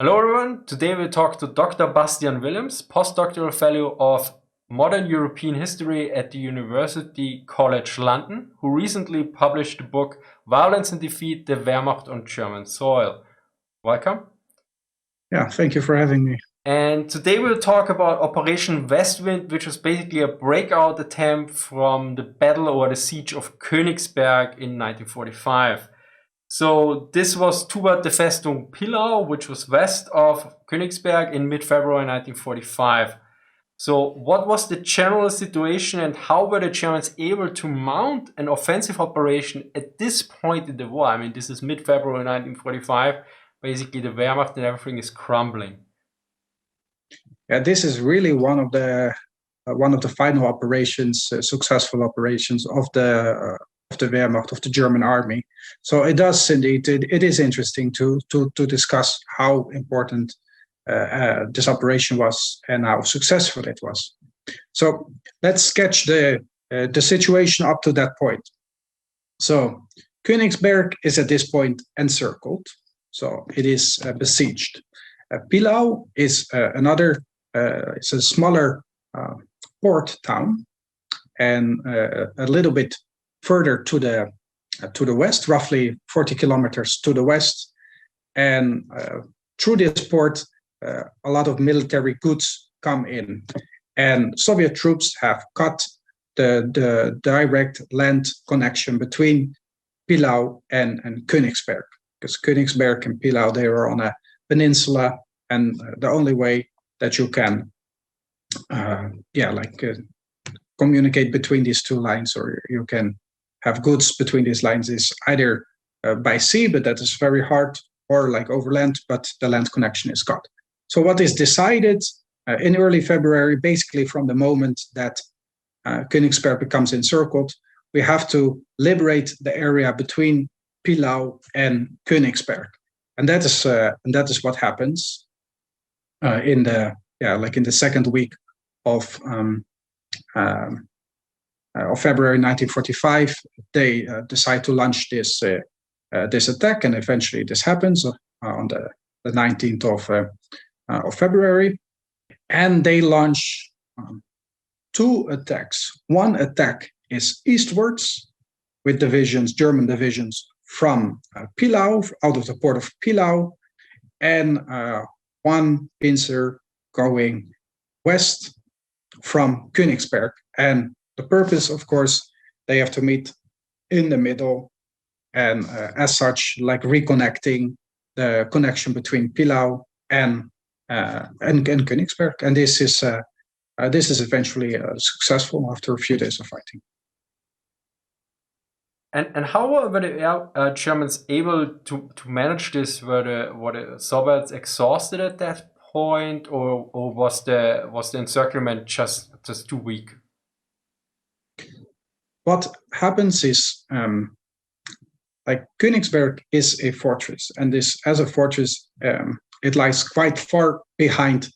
Hello everyone, today we'll talk to Dr. Bastiaan Willems, Postdoctoral Fellow of Modern European History at the University College London, who recently published the book Violence and Defeat, the Wehrmacht on German Soil. Welcome. Yeah, thank you for having me. And today we'll talk about Operation Westwind, which was basically a breakout attempt from the battle or the siege of Königsberg in 1945. So this was toward the Festung Pillau, which was west of Königsberg in mid-February 1945. So what was the general situation and how were the Germans able to mount an offensive operation at this point in the war? I mean, this is mid-February 1945. Basically, the Wehrmacht and everything is crumbling. Yeah, this is really one of the final operations, successful operations of the Wehrmacht, of the German army. So it does indeed. It is interesting to discuss how important this operation was and how successful it was. So let's sketch the situation up to that point. So Königsberg is at this point encircled, so it is besieged. Pillau is it's a smaller port town, and a little bit further to the west, roughly 40 kilometers to the west, and through this port, a lot of military goods come in, and Soviet troops have cut the direct land connection between Pillau and Königsberg, because Königsberg and Pillau, they are on a peninsula, and the only way that you can communicate between these two lines, or you can have goods between these lines, is either by sea, but that is very hard, or like overland, but the land connection is cut. So what is decided in early February, basically from the moment that Königsberg becomes encircled, we have to liberate the area between Pillau and Königsberg, and that is what happens in the second week of February 1945. They decide to launch this attack, and eventually this happens on the 19th of February. And they launch two attacks. One attack is eastwards with German divisions from Pillau, out of the port of Pillau, and one pincer going west from Königsberg. And the purpose, of course, they have to meet in the middle, and as such, like reconnecting the connection between Pillau and Königsberg. And this is eventually successful after a few days of fighting. And how were the Germans able to manage this? Were the Soviets exhausted at that point, or was the encirclement just too weak? What happens is, like Königsberg is a fortress, and as a fortress, it lies quite far behind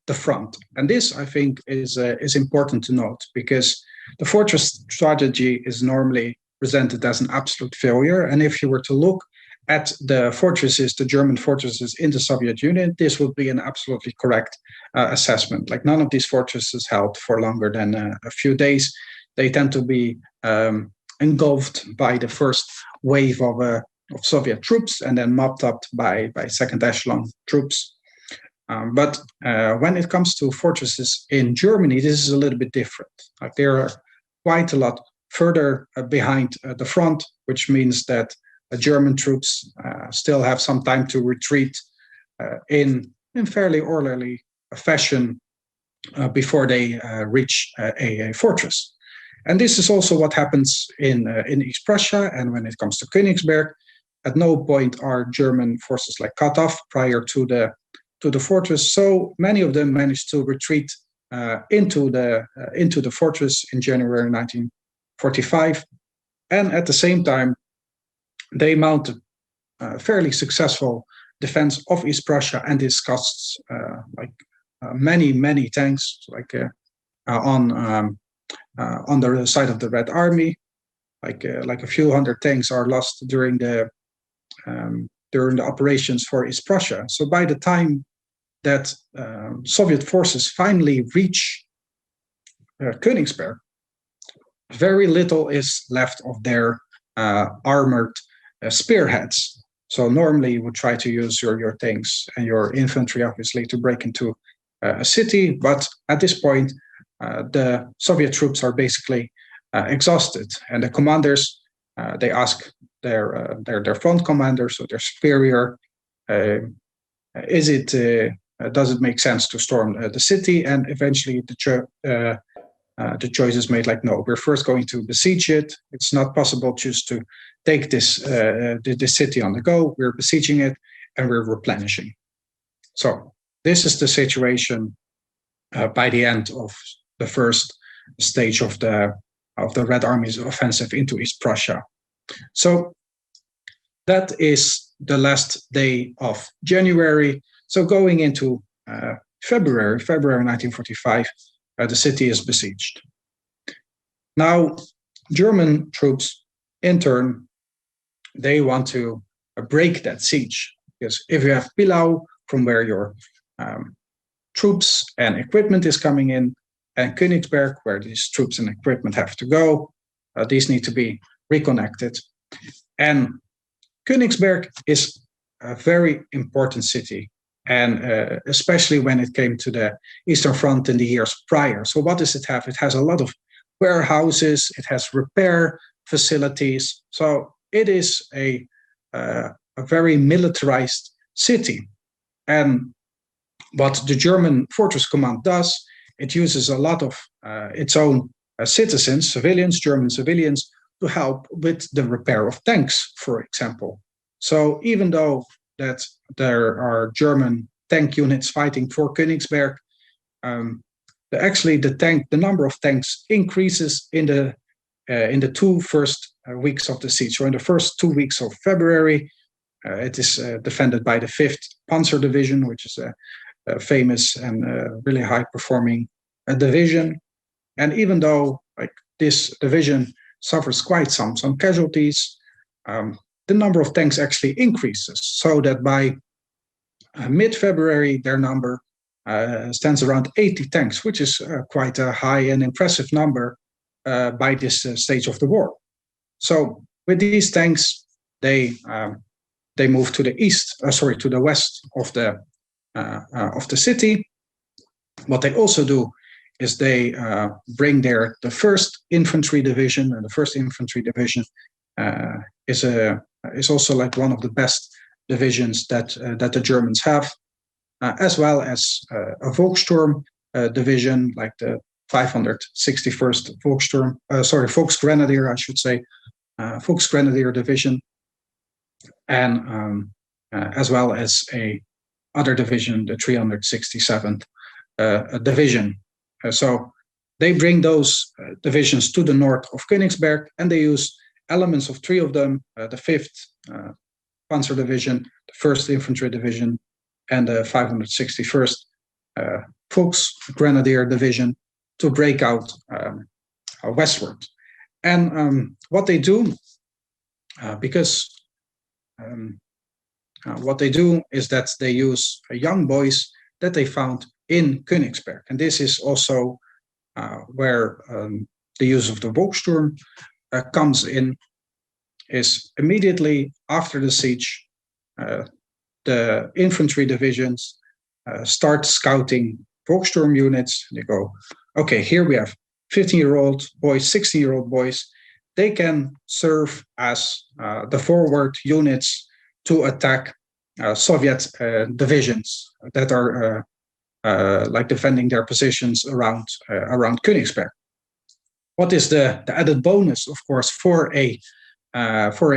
the front. And this, I think, is important to note, because the fortress strategy is normally presented as an absolute failure. And if you were to look at the German fortresses in the Soviet Union, this would be an absolutely correct assessment. Like, none of these fortresses held for longer than a few days. They tend to be engulfed by the first wave of Soviet troops, and then mopped up by second echelon troops. But when it comes to fortresses in Germany, this is a little bit different. Like, they are quite a lot further behind the front, which means that German troops still have some time to retreat in fairly orderly fashion before they reach a fortress. And this is also what happens in East Prussia. And when it comes to Königsberg, at no point are German forces like cut off prior to the fortress. So many of them managed to retreat into the fortress in January 1945, and at the same time, they mounted a fairly successful defense of East Prussia, and this costs many tanks, on the side of the Red Army. Like a few hundred tanks are lost during the during the operations for East Prussia. So by the time that Soviet forces finally reach Königsberg, very little is left of their armored spearheads. So normally you would try to use your tanks and your infantry, obviously, to break into a city. But at this point, the Soviet troops are basically exhausted, and the commanders they ask their front commander, so their superior, does it make sense to storm the city? And eventually the choice is made like, no, we're first going to besiege it. It's not possible just to take this city on the go. We're besieging it and we're replenishing. So this is the situation by the end of the first stage of the Red Army's offensive into East Prussia. So that is the last day of January. So going into February 1945, the city is besieged. Now, German troops, in turn, they want to break that siege, because if you have Pillau, from where your troops and equipment is coming in, and Königsberg, where these troops and equipment have to go, these need to be reconnected. And Königsberg is a very important city, and especially when it came to the Eastern Front in the years prior. So what does it have? It has a lot of warehouses, it has repair facilities. So it is a very militarized city. And what the German Fortress Command does, it uses a lot of its own citizens, civilians, German civilians, to help with the repair of tanks, for example. So even though that there are German tank units fighting for Königsberg, the number of tanks increases in the 2 first weeks of the siege. So in the first 2 weeks of February, it is defended by the 5th Panzer Division, which is a famous and really high-performing division. And even though this division suffers quite some casualties, the number of tanks actually increases, so that by mid-February, their number stands around 80 tanks, which is quite a high and impressive number by this stage of the war. So with these tanks, they move to the west of the city. What they also do is they bring the 1st Infantry Division, and the 1st Infantry Division is also like one of the best divisions that the Germans have, as well as a Volkssturm division, like the 561st Volksgrenadier, I should say, Volksgrenadier division, and as well as a other division, the 367th division. So they bring those divisions to the north of Königsberg, and they use elements of 3 of them, the 5th Panzer Division, the 1st Infantry Division, and the 561st Volksgrenadier Division, to break out westward. And what they do, what they do is that they use young boys that they found in Königsberg. And this is also where the use of the Volkssturm comes in, is immediately after the siege, the infantry divisions start scouting Volkssturm units. They go, okay, here we have 15-year-old boys, 16-year-old boys. They can serve as the forward units to attack Soviet divisions that are defending their positions around Königsberg. What is the added bonus, of course, for an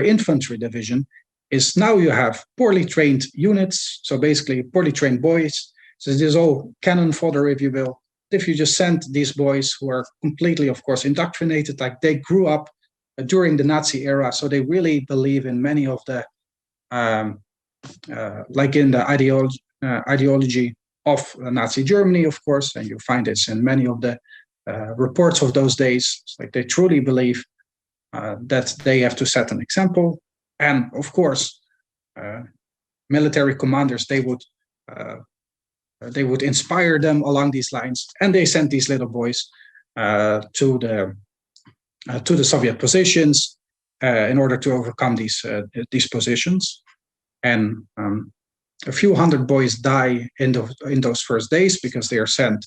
infantry division is now you have poorly trained units, so basically poorly trained boys. So this is all cannon fodder, if you will. If you just send these boys who are completely, of course, indoctrinated, like they grew up during the Nazi era, so they really believe in many of the, in the ideology of Nazi Germany, of course, and you find this in many of the reports of those days. It's like they truly believe that they have to set an example. And of course, military commanders, they would inspire them along these lines, and they sent these little boys to the Soviet positions in order to overcome these positions. And a few hundred boys die in those first days because they are sent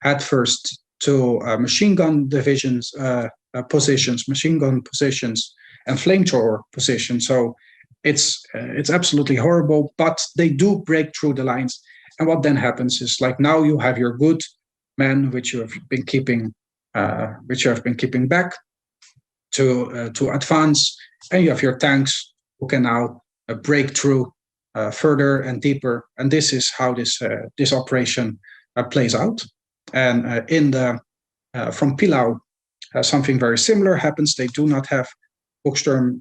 at first to machine gun divisions positions, machine gun positions, and flamethrower positions. So it's absolutely horrible, but they do break through the lines. And what then happens is, like, now you have your good men, which you have been keeping back to advance, and you have your tanks who can now break through further and deeper. And this is how this operation plays out. And from Pillau, something very similar happens. They do not have Hochsturm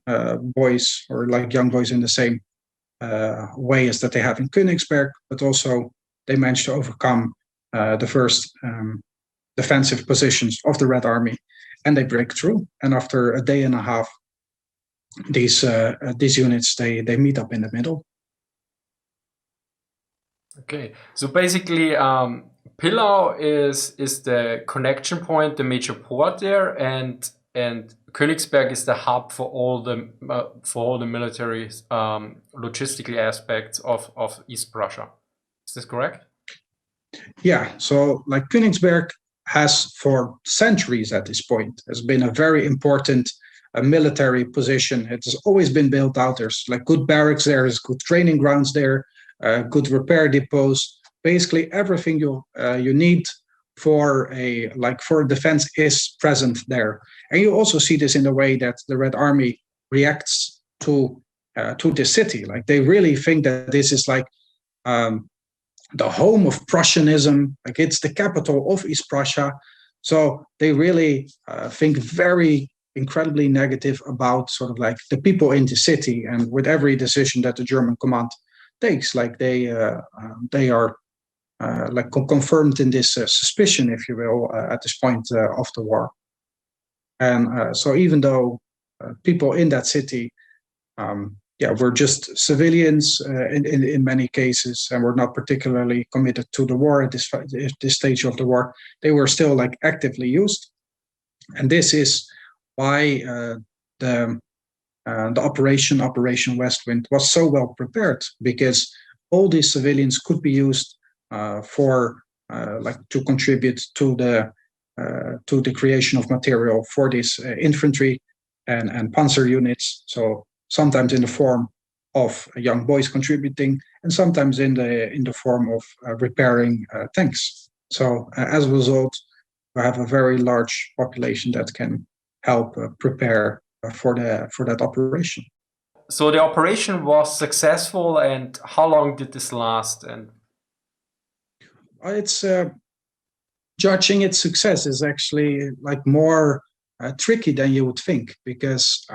boys or like young boys in the same way as that they have in Königsberg, but also they managed to overcome the first defensive positions of the Red Army, and they break through. And after a day and a half, these units they meet up in the middle. Okay, so basically, Pillau is the connection point, the major port there, and Königsberg is the hub for all the military logistical aspects of East Prussia. Is this correct? Yeah. So, like, Königsberg has for centuries at this point has been a very important military position. It has always been built out. There's like good barracks there, there's good training grounds there, good repair depots. Basically, everything you need for defense is present there. And you also see this in the way that the Red Army reacts to this city. Like, they really think that this is like the home of Prussianism. Like, it's the capital of East Prussia. So they really think very incredibly negative about sort of like the people in the city. And with every decision that the German command takes, like they are confirmed in this suspicion, if you will, at this point of the war. And so even though people in that city were just civilians in many cases, and were not particularly committed to the war at this stage of the war, they were still like actively used. And this is why the Operation Westwind was so well prepared, because all these civilians could be used to contribute to the creation of material for these infantry and panzer units. So sometimes in the form of young boys contributing, and sometimes in the form of repairing tanks. So as a result, we have a very large population that can help prepare for that operation. So the operation was successful, and how long did this last? And it's judging its success is actually like more tricky than you would think, because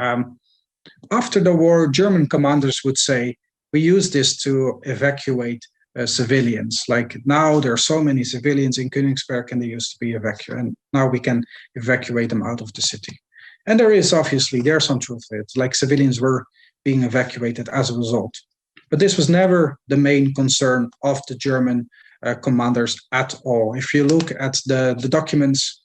after the war, German commanders would say, we use this to evacuate civilians. Like, now there are so many civilians in Königsberg, and they used to be evacuated, and now we can evacuate them out of the city. And there's some truth to it. Like, civilians were being evacuated as a result. But this was never the main concern of the German commanders at all. If you look at the documents,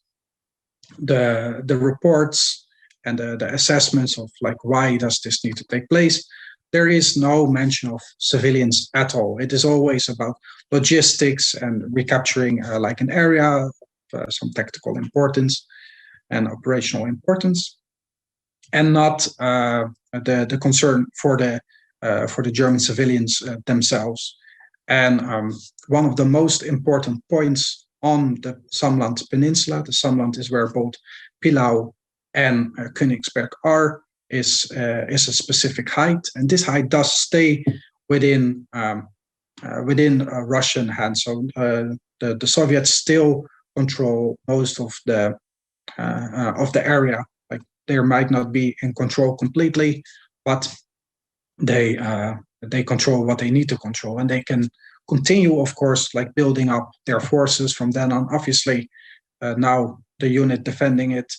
the reports, and the assessments of like, why does this need to take place, there is no mention of civilians at all. It is always about logistics and recapturing like an area of some tactical importance and operational importance, and not the concern for the German civilians themselves. And one of the most important points on the Samland Peninsula, the Samland is where both Pillau and Königsberg are, is a specific height, and this height does stay within Russian hands. So the Soviets still control most of the area. Like, they might not be in control completely, but they control what they need to control, and they can continue, of course, like building up their forces from then on. Obviously, now the unit defending it,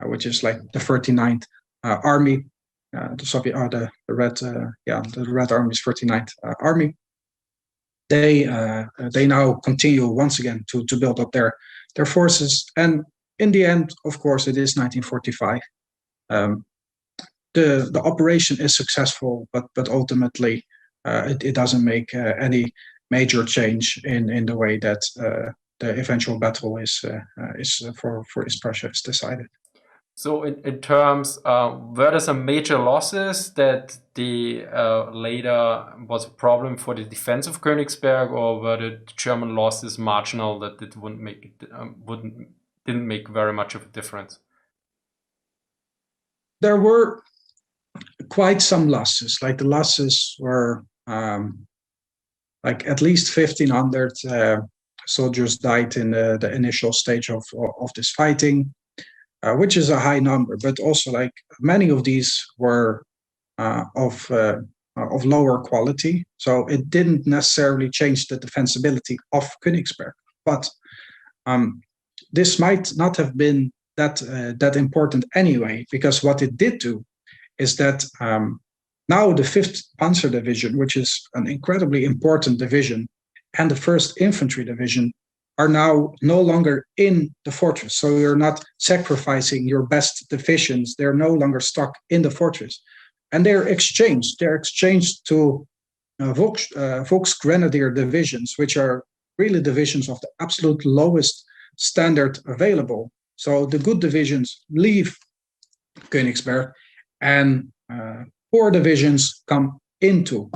which is like the 39th Army, the Red Army's 49th Army. They now continue once again to build up their forces, and in the end, of course, it is 1945. The operation is successful, but ultimately it doesn't make any major change in the way that the eventual battle is for East Prussia is decided. So in terms, were there some major losses that the later was a problem for the defense of Königsberg, or were the German losses marginal that it didn't make very much of a difference? There were quite some losses. Like the losses were like at least 1,500 soldiers died in the initial stage of this fighting. Which is a high number, but also like many of these were of lower quality, so it didn't necessarily change the defensibility of Königsberg. But this might not have been that important anyway, because what it did do is that now the 5th Panzer Division, which is an incredibly important division, and the 1st Infantry Division are now no longer in the fortress. So you're not sacrificing your best divisions. They're no longer stuck in the fortress. And they're exchanged. They're exchanged to Volksgrenadier divisions, which are really divisions of the absolute lowest standard available. So the good divisions leave Königsberg, and poor divisions come into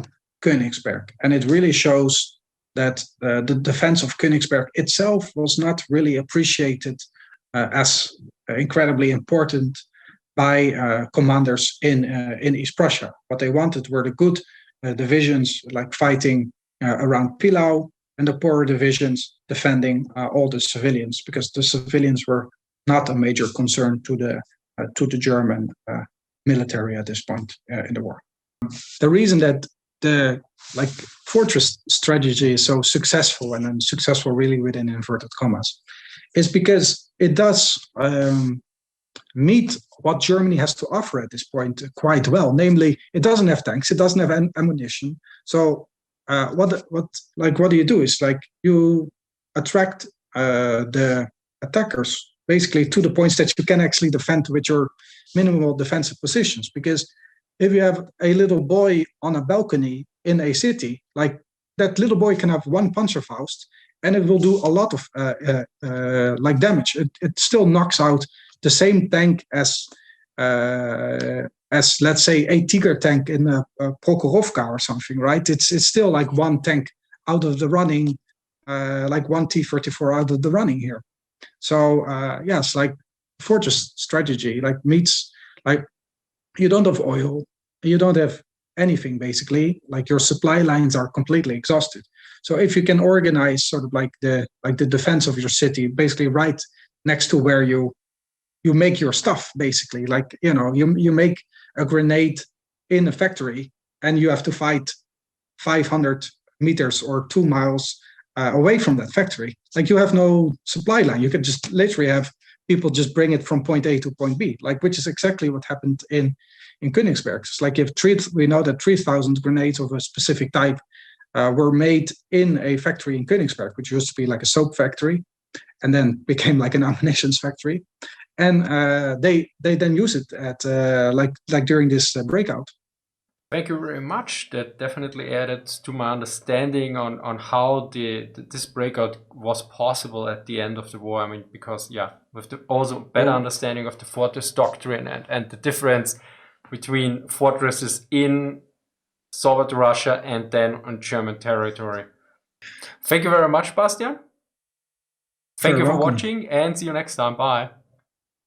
Königsberg. And it really shows that the defense of Königsberg itself was not really appreciated as incredibly important by commanders in East Prussia. What they wanted were the good divisions, like fighting around Pillau, and the poorer divisions defending all the civilians, because the civilians were not a major concern to the German military at this point in the war. The reason that the fortress strategy is so successful, and then successful really within inverted commas, is because it does meet what Germany has to offer at this point quite well. Namely, it doesn't have tanks, it doesn't have ammunition. So what do you do is like you attract the attackers basically to the points that you can actually defend with your minimal defensive positions. Because if you have a little boy on a balcony in a city, like that little boy can have one Panzerfaust, and it will do a lot of damage. It still knocks out the same tank as let's say a Tiger tank in a Prokhorovka or something, right? It's still like one tank out of the running, like one T-34 out of the running here. So yes, like fortress strategy like meets like you don't have oil, you don't have anything basically, like your supply lines are completely exhausted. So if you can organize sort of like the defense of your city basically right next to where you make your stuff, basically, like you make a grenade in a factory and you have to fight 500 meters or 2 miles away from that factory. Like you have no supply line. You can just literally have people just bring it from point A to point B, like which is exactly what happened in Königsberg. It's like we know that 3,000 grenades of a specific type were made in a factory in Königsberg, which used to be like a soap factory, and then became like an ammunition factory. And they then use it at like during this breakout. Thank you very much. That definitely added to my understanding on how this breakout was possible at the end of the war. I mean, because with the also better understanding of the fortress doctrine and the difference between fortresses in Soviet Russia and then on German territory. Thank you very much, Bastiaan. Thank you for watching, and see you next time. Bye.